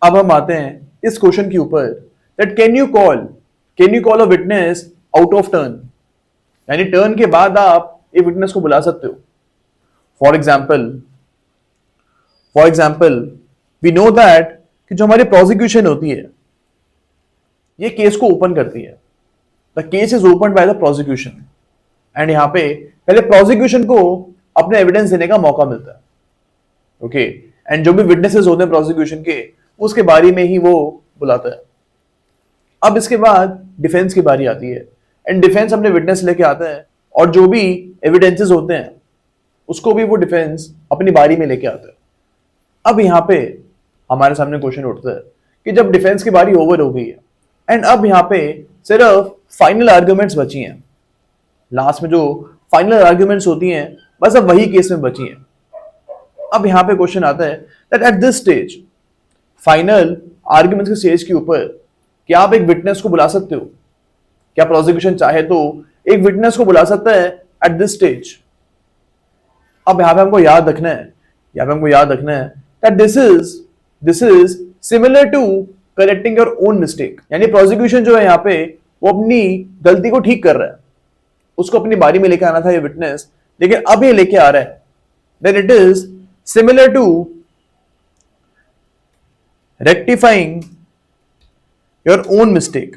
अब हम आते हैं इस क्वेश्चन के ऊपर that can you call a witness out of turn, यानी टर्न के बाद आप एक विटनेस को बुला सकते हो। For example we know that कि जो हमारी प्रोसिक्यूशन होती है ये केस को ओपन करती है। The case is open by the prosecution and यहां पे पहले प्रोसिक्यूशन को अपने एविडेंस देने का मौका मिलता है। ओके एंड जो भी विटनेसेस होते हैं प्रोसिक्यूशन के उसके बारे में ही वो बुलाता है। अब इसके बाद डिफेंस की बारी आती है एंड डिफेंस अपने विटनेस लेके आता है और जो भी एविडेंसेस होते हैं उसको भी वो डिफेंस अपनी बारी में लेके आता है। अब यहां पे हमारे सामने क्वेश्चन उठता है कि जब डिफेंस की बारी ओवर हो गई है एंड अब यहां पे सिर्फ फाइनल आर्ग्यूमेंट्स बची हैं, लास्ट में जो फाइनल आर्ग्यूमेंट्स होती हैं बस अब वही केस में बची हैं। अब यहां पे क्वेश्चन आता है that at this stage, final arguments के स्टेज के ऊपर क्या आप एक विटनेस को बुला सकते हो? क्या प्रोसिक्यूशन चाहे तो एक विटनेस को बुला सकता है एट दिस स्टेज? अब यहां पे हमको याद रखना है that this is similar to correcting your own mistake, यानी प्रोसिक्यूशन जो है यहां पे वो अपनी गलती को ठीक कर रहा है। उसको अपनी बारी में लेके आना था ये विटनेस, लेकिन अब ये लेके आ रहा है that it is similar to rectifying your own mistake.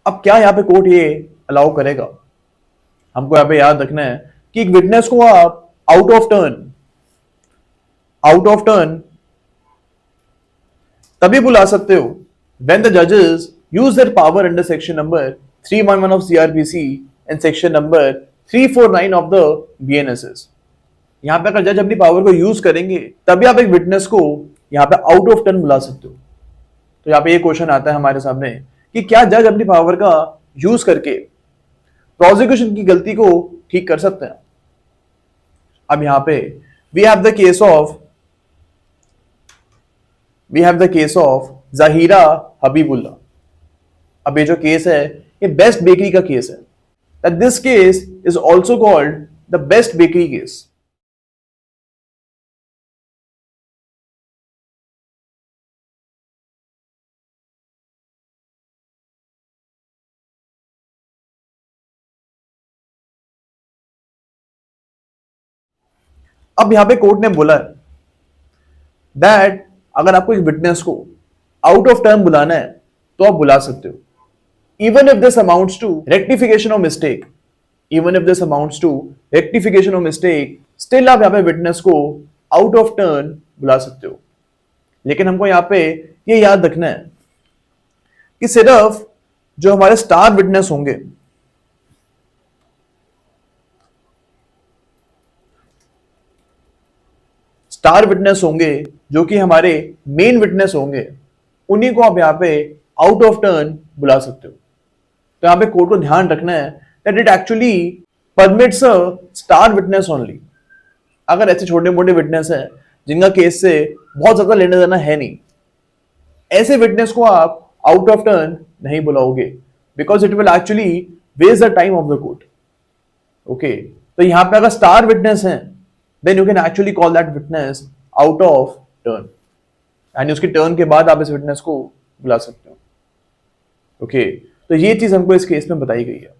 अब क्या यहां पे कोर्ट ये अलाउ करेगा? हमको यहां पे याद रखना है कि एक विटनेस को आप आउट ऑफ टर्न तभी बुला सकते हो when the judges use their power under section number 311 of CRPC and section number 349 of the BNSS। यहां पे अगर जज अपनी पावर को यूज करेंगे तभी आप एक विटनेस को यहां पे आउट ऑफ टर्न बुला सकते हो। तो यहां पे ये क्वेश्चन आता है हमारे सामने कि क्या जज अपनी पावर का यूज करके प्रोसिक्यूशन की गलती को ठीक कर सकते हैं? अब यहां पे we have the case of Zahira Habibullah. अब ये जो केस है ये बेस्ट बेकरी का केस है। That this case is also called the best bakery case. अब यहां पे कोर्ट ने बोला है दैट अगर आपको एक विटनेस को आउट ऑफ टर्न बुलाना है तो आप बुला सकते हो, even if this amounts to rectification of mistake. Still आप यहां पे विटनेस को आउट ऑफ टर्न बुला सकते हो। लेकिन हमको यहां पे ये याद रखना है कि सिर्फ जो हमारे स्टार विटनेस होंगे, जो कि हमारे मेन विटनेस होंगे, उन्हीं को आप यहां पे आउट ऑफ टर्न बुला सकते हो। तो यहां पे कोर्ट को ध्यान रखना है that it actually permits a star witness only. अगर ऐसे छोटे मोटे विटनेस हैं जिनका केस से बहुत ज्यादा लेना देना है नहीं, ऐसे विटनेस को आप आउट ऑफ टर्न नहीं बुलाओगे because it will actually waste the time of the court. Okay, तो यहां पे अगर स्टार विटनेस है then you can actually call that witness out of turn, यानी उसकी टर्न के बाद आप इस विटनेस को बुला सकते हो। ओके, तो ये चीज हमको इस केस में बताई गई है।